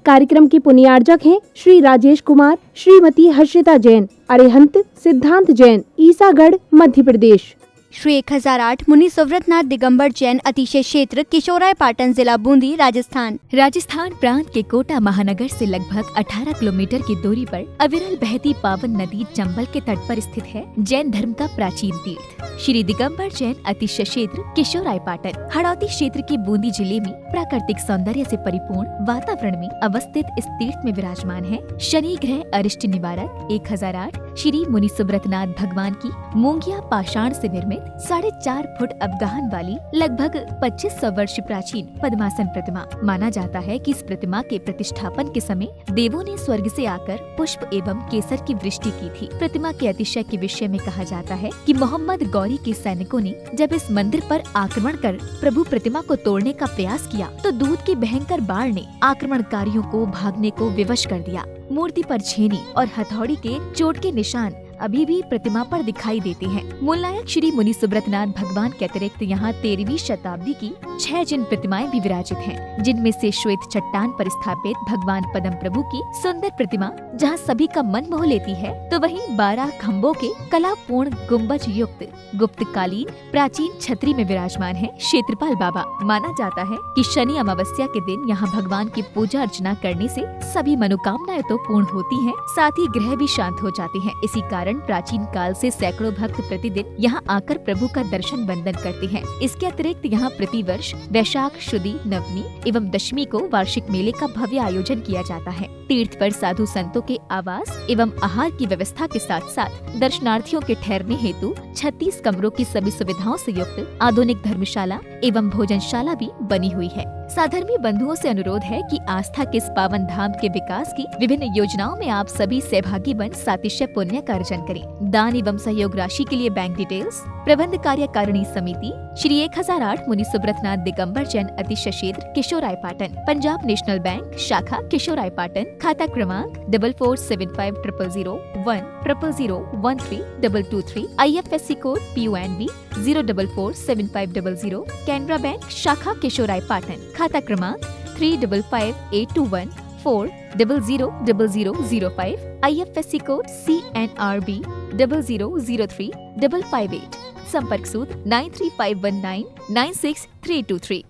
कार्यक्रम के पुण्यार्जक हैं श्री राजेश कुमार, श्रीमती हर्षिता जैन, अरिहंत सिद्धांत जैन, ईसागढ़, मध्य प्रदेश। श्री 1008 मुनि सुव्रतनाथ दिगंबर जैन, अतिशय क्षेत्र किशोराय पाटन, जिला बूंदी, राजस्थान। राजस्थान प्रांत के कोटा महानगर से लगभग 18 किलोमीटर की दूरी पर अविरल बहती पावन नदी चंबल के तट पर स्थित है जैन धर्म का प्राचीन तीर्थ श्री दिगंबर जैन, अतिशय क्षेत्र किशोराय पाटन। हड़ौती क्षेत्र के बूंदी जिले में प्राकृतिक सौंदर्य से परिपूर्ण वातावरण में अवस्थित इस तीर्थ में विराजमान है शनि ग्रह अरिष्ट निवारक 1008 श्री मुनि सुब्रतनाथ भगवान की मूंगिया पाषाण से निर्मित 4.5 फुट अवगाहन वाली लगभग 2500 वर्ष प्राचीन पद्मासन प्रतिमा। माना जाता है कि इस प्रतिमा के प्रतिष्ठापन के समय देवों ने स्वर्ग से आकर पुष्प एवं केसर की वृष्टि की थी। प्रतिमा के अतिशय के विषय में कहा जाता है कि मोहम्मद गौरी के सैनिकों ने जब इस मंदिर पर आक्रमण कर प्रभु प्रतिमा को तोड़ने का प्रयास किया तो दूध की भयंकर बाढ़ ने आक्रमणकारियों को भागने को विवश कर दिया। मूर्ति पर छेनी और हथौड़ी के चोट के निशान अभी भी प्रतिमा पर दिखाई देते हैं। मूलनायक श्री मुनि सुब्रतनाथ भगवान के अतिरिक्त यहाँ 13वीं शताब्दी की 6 जिन प्रतिमाएं भी विराजित हैं, जिनमें से श्वेत चट्टान पर स्थापित भगवान पद्म प्रभु की सुंदर प्रतिमा जहाँ सभी का मन मोह लेती है, तो वहीं 12 खम्भों के कलापूर्ण गुम्बज युक्त गुप्तकालीन प्राचीन छतरी में विराजमान है क्षेत्रपाल बाबा। माना जाता है कि शनि अमावस्या के दिन यहाँ भगवान की पूजा अर्चना करने से सभी मनोकामनाएं तो पूर्ण होती हैं, साथ ही ग्रह भी शांत हो जाते हैं। इसी कारण प्राचीन काल से सैकड़ों भक्त प्रतिदिन यहाँ आकर प्रभु का दर्शन बंदन करते हैं। इसके अतिरिक्त यहाँ प्रतिवर्ष वैशाख शुदी, नवमी एवं दशमी को वार्षिक मेले का भव्य आयोजन किया जाता है। तीर्थ पर साधु संतों के आवास एवं आहार की व्यवस्था के साथ साथ दर्शनार्थियों के ठहरने हेतु 36 कमरों की सभी सुविधाओं से युक्त आधुनिक धर्मशाला एवं भोजनशाला भी बनी हुई है। साधर्मी बंधुओं से अनुरोध है कि आस्था के इस पावन धाम के विकास की विभिन्न योजनाओं में आप सभी सहभागी बन सातिशय पुण्य का अर्जन करें। दान एवं सहयोग राशि के लिए बैंक डिटेल्स प्रबंध कार्यकारिणी समिति श्री 1008 मुनि सुब्रतनाथ दिगंबर जैन, अतिशय क्षेत्र किशोराय पाटन, पंजाब नेशनल बैंक शाखा किशोराय पाटन, खाता क्रमांक 4475000100132223, IFSC code PUNB 0447500, Canara bank शाखा किशोराय पाटन, खाता क्रमांक 358214000005, IFSC कोड CNRB 00035558, संपर्क सूत्र 9351996323।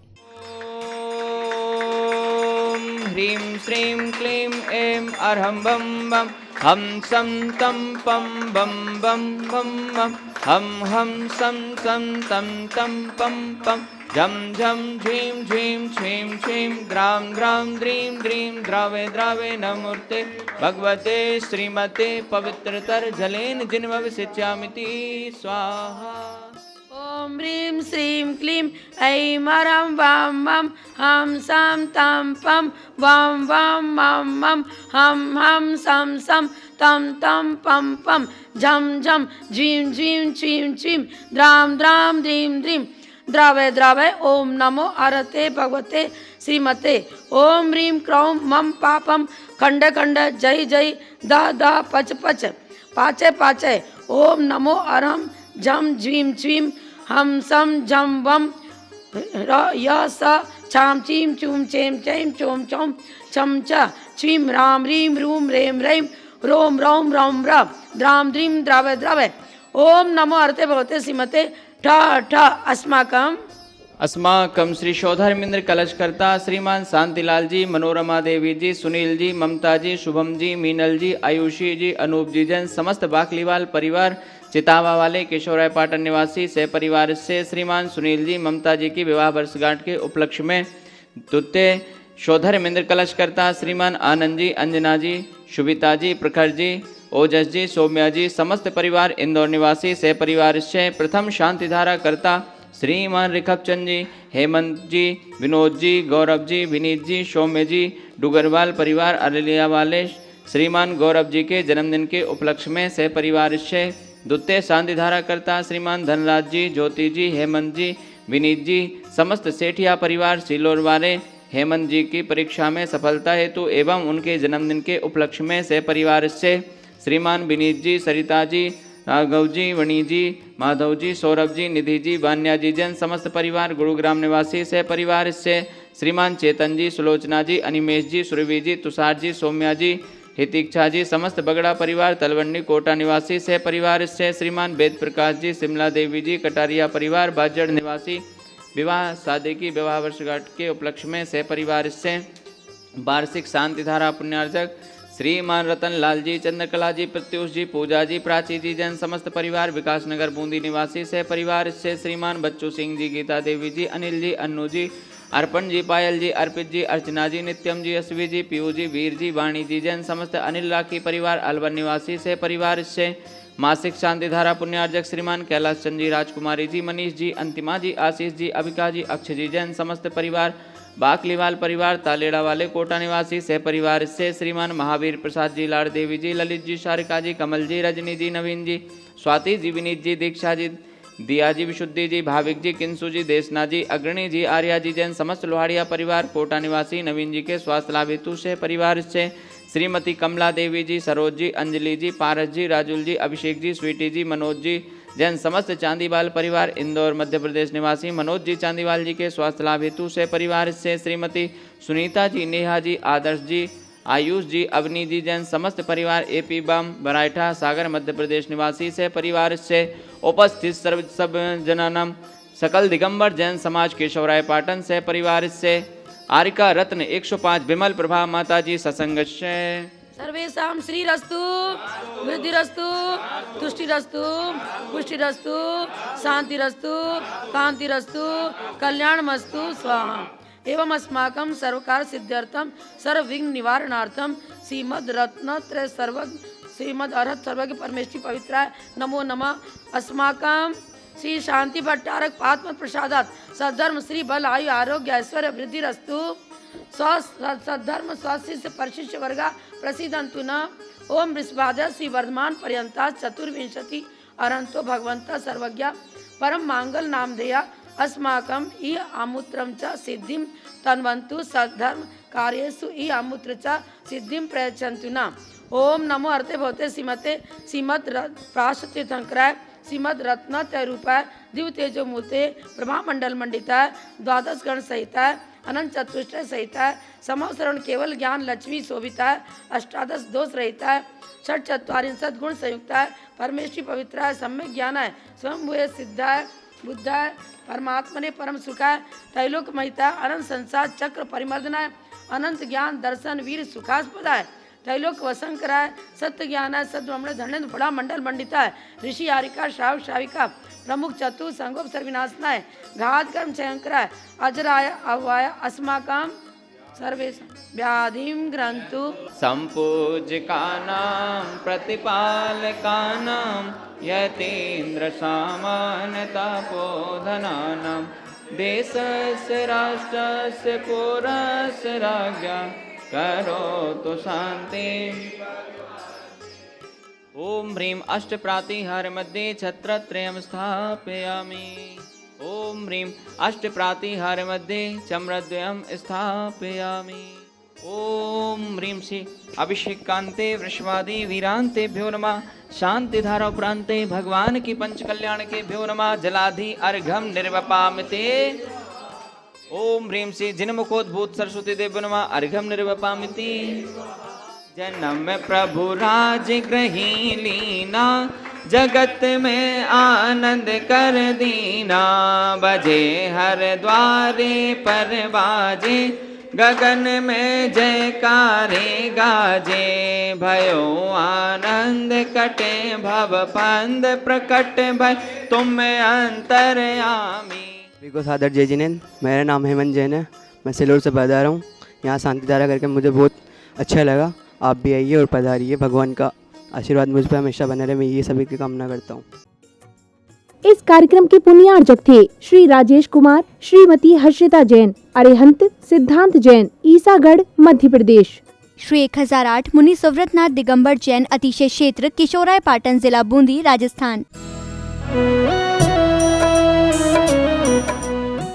ह्रीं श्रीं क्लीं ऐं अरहं बम बम हम सम तम पम बम बम बम बम हम सम सम तम तम पम पम झम झम झीं झीं छीं छीं द्रां द्रां द्रीं द्रीं द्रावे द्रावे नमूर्ते भगवते श्रीमते पवित्रतर जलेन जिन्मविषिच्यामिति स्वाहा। ओम ह्रीं श्रीं क्लीं ऐं अरं वां वं हम सं तं पं वां वां मं मं हम सं सं तं तं पं पं झं झं झीं झीं छीं छीं द्रां द्रां द्रीं द्रीं द्रावे द्रावे। ओम नमो अरते भगवते श्रीमते। ओम ह्रीं क्रौं मम पापम खंड खंड जय जय द द पच पच पाचे पाचे। ओम नमो अरहं झं झीं छीं हम सम झम वम य स छाम चीम चूम चेम चैम चोम चोम छम च छीं राम रीं रूम रेम रैम रोम रोम रोम र द्राम द्रीम द्रावे द्रावे। ओम नमो अरते भगवते श्रीमते ठ ठ अस्माकं श्री शोधर्मेंद्र कलशकर्ता श्रीमान शांतिलाल जी, मनोरमा देवी जी, सुनील जी, ममता जी, शुभम जी, मीनल जी, आयुषी जी, अनूप जी जैन, समस्त बाकलीवाल परिवार चितावा वाले किशोराय पाटन निवासी सह परिवार से श्रीमान सुनील जी, ममता जी की विवाह वर्षगांठ के उपलक्ष्य में द्वितीय शोधर्मेंद्र कलशकर्ता श्रीमान आनंद जी, अंजना जी, शुभिता जी, प्रखर जी, ओजस जी, सौम्या जी, समस्त परिवार इंदौर निवासी सह परिवार से प्रथम शांतिधारा करता श्रीमान रिखबचंद जी, हेमंत जी, विनोद जी, गौरव जी, विनीत जी, सौम्य जी, डुगरवाल परिवार अरलिया वाले श्रीमान गौरव जी के जन्मदिन के उपलक्ष्य में सह परिवार से द्वितीय शांतिधारा करता श्रीमान धनराज जी, ज्योति जी, हेमंत जी, विनीत जी, समस्त सेठिया परिवार सिलोर वाले हेमंत जी की परीक्षा में सफलता हेतु एवं उनके जन्मदिन के उपलक्ष्य में सह परिवार से श्रीमान विनीत जी, सरिता जी, राघव जी, वणी जी, माधव जी, सौरभ जी, निधि जी, बान्या जी जैन समस्त परिवार, गुरुग्राम निवासी सह परिवार से श्रीमान चेतन जी, सुलोचना जी, अनिमेश जी, सुरभि जी, तुषार जी, सौम्या जी, हितिक्षा जी, समस्त बगड़ा परिवार, तलवंडी कोटा निवासी सह परिवार से श्रीमान वेद प्रकाश जी, शिमला देवी जी, कटारिया परिवार, बाजड़ निवासी विवाह शादी की विवाह वर्षगांठ के उपलक्ष्य में सह परिवार से वार्षिक शांति धारा पुण्यार्जक श्रीमान रतन लाल जी, चंद्रकला जी, प्रत्युष जी, पूजा जी, प्राची जी जैन समस्त परिवार, विकास नगर बूंदी निवासी सह परिवार से श्रीमान बच्चू सिंह जी, गीता देवी जी, अनिल जी, अन्नू जी, अर्पण जी, पायल जी, अर्पित जी, अर्चना जी, नित्यम जी, अश्वी जी, पीयू जी, वीर जी, वाणी जी जैन समस्त अनिल राखी परिवार, अलवर निवासी से परिवार से मासिक शांति धारा पुण्यार्जक श्रीमान कैलाश चंद जी, राजकुमारी जी, मनीष जी, अंतिमा जी, आशीष जी, अभिका जी, अक्षय जी जैन समस्त परिवार, बाकलीवाल परिवार, तालेड़ा वाले कोटा निवासी सह परिवार से श्रीमान महावीर प्रसाद जी, लाड़ देवी जी, ललित जी, शारिका जी, कमल जी, रजनी जी, नवीन जी, स्वाति जी, विनीत जी, दीक्षा जी, दिया जी, विशुद्धि जी, भाविक जी, किंसु जी, देशना जी, अग्रणी जी, आर्या जी जैन समस्त लोहाड़िया परिवार, कोटा निवासी नवीन जी के स्वास्थ्य लाभ हेतु से परिवार से श्रीमती कमला देवी जी, सरोज जी, अंजलि जी, पारस जी, राजुल जी, अभिषेक जी, स्वीटी जी, मनोज जी जैन समस्त चांदीवाल परिवार, इंदौर मध्य प्रदेश निवासी मनोज जी चांदीवाल जी के स्वास्थ्य लाभ हेतु से परिवार से श्रीमती सुनीता जी, नेहा जी, आदर्श जी, आयुष जी, अवनी जी जैन समस्त परिवार, एपी बम बराइठा सागर मध्य प्रदेश निवासी से परिवार से उपस्थित सर्व सब जनानाम सकल दिगंबर जैन समाज केशवराय पाटन से परिवार से आरिका रत्न 105 विमल प्रभा माता जी सत्संग से सर्वेषां श्रीरस्तु वृद्धिरस्तु तुष्टिरस्तु पुष्टिरस्तु शांतिरस्तु कांतिरस्तु कल्याणमस्तु स्वाहा। एवं अस्माकं सर्वकार सिद्ध्यर्थम सर्वविघ्न निवारणार्थम श्रीमद् रत्नत्रय सर्वज्ञ श्रीमद् अर्हत सर्वज्ञ परमेश्वरी पवित्राय नमो नमः। अस्माकं श्री शांति भट्टारक पात्म प्रसादात सद्धर्म श्री बल आयु आरोग्य ऐश्वर्य वृद्धिरस्तु सद्धर्म स्वशिष्य परिशिष्य वर्गा प्रसिद्धंतु न। ओम वृषभाद्र श्री वर्धमान पर्यंता चतुर्विंशति अरंतो भगवंता सर्वज्ञ परम मांगल नामधेया अस्माकं ई आमुत्रं च सिद्धिं तन्वन्तु सद्धर्म कार्येषु ई आमुत्र च सिद्धिं प्रयच्छन्तु न। ओम नमो अर्थे भवते श्रीमते श्रीमद् प्राशतीर्थंकराय श्रीमद् रत्नत्रय रूपाय दिव्य तेजो मूर्ते प्रभामंडल मंडिताय द्वादश गण सहिताय अनंत चतुष्टय सहिताय समवसरण केवल ज्ञान लक्ष्मी शोभिताय अष्टादश दोष रहिताय षट चत्वारिंशत् गुण संयुक्ताय परमेश्वरी पवित्राय सम्यक ज्ञानाय स्वयंभूय सिद्धाय बुद्धाय परमात्मने परम सुखाय त्रैलोक महिताय अनंत संसार चक्र परिमर्दनाय अनंत ज्ञान दर्शन वीर सुखास्पदाय त्रैलोक वसंकराय सत्य ज्ञानाय सद्ब्रह्मण्य धनेन्द्र बड़ा मंडल मंडिताय ऋषि आरिका श्रावक श्राविका प्रमुख चतुर संगोप सर्विनाशनाय घात कर्म क्षयंकराय अजराय अवाय अस्माकं सर्वेश व्याधिं ग्रंथु संपूज्यकानां प्रतिपालकानां यतीन्द्र सामान्यतापोधनानां देशस्य राष्ट्रस्य पुरस्य राज्ञा करोतु शांति। ओम ह्रीं अष्टप्रातिहार मध्ये छत्रत्रयं स्थापयामि। ओम ह्रीं अष्टप्रातिहार मध्ये चम्रद्वयं स्थापयामि। ओम ह्रीं श्री अभिषेकान्ते वृषवादि वीरान्तेभ्यो नमः। शांतिधारा उपरान्ते भगवान की पंच कल्याण के भ्यो नमः। जलाधि अर्घम निर्वपामिते। ओम ह्रीं श्री जिनमुखोद्भूत सरस्वती देव नमः। अर्घम निर्वपामिति। जन्म प्रभु राज ग्रही लीना जगत में आनंद कर दीना। बजे हर द्वारे पर बाजे गगन में जयकारे गाजे। भयो आनंद कटे भव पंद प्रकट भय तुम अंतर्यामी। को सादर जय जिनेन्द्र। मेरा नाम हेमंत जैन है। मैं सिलोर से पधारा हूँ। यहाँ शांतिधारा करके मुझे बहुत अच्छा लगा। आप भी आइए और पधारिए। भगवान का आशीर्वाद मुझ पर हमेशा बने रहे। मैं ये सभी की कामना करता हूँ। इस कार्यक्रम के पुण्यार्जक थे श्री राजेश कुमार, श्रीमती हर्षिता जैन, अरिहंत सिद्धांत जैन, ईसागढ़ मध्य प्रदेश। श्री 1008 मुनि सुव्रतनाथ दिगंबर जैन अतिशय क्षेत्र किशोराय पाटन जिला बूंदी राजस्थान।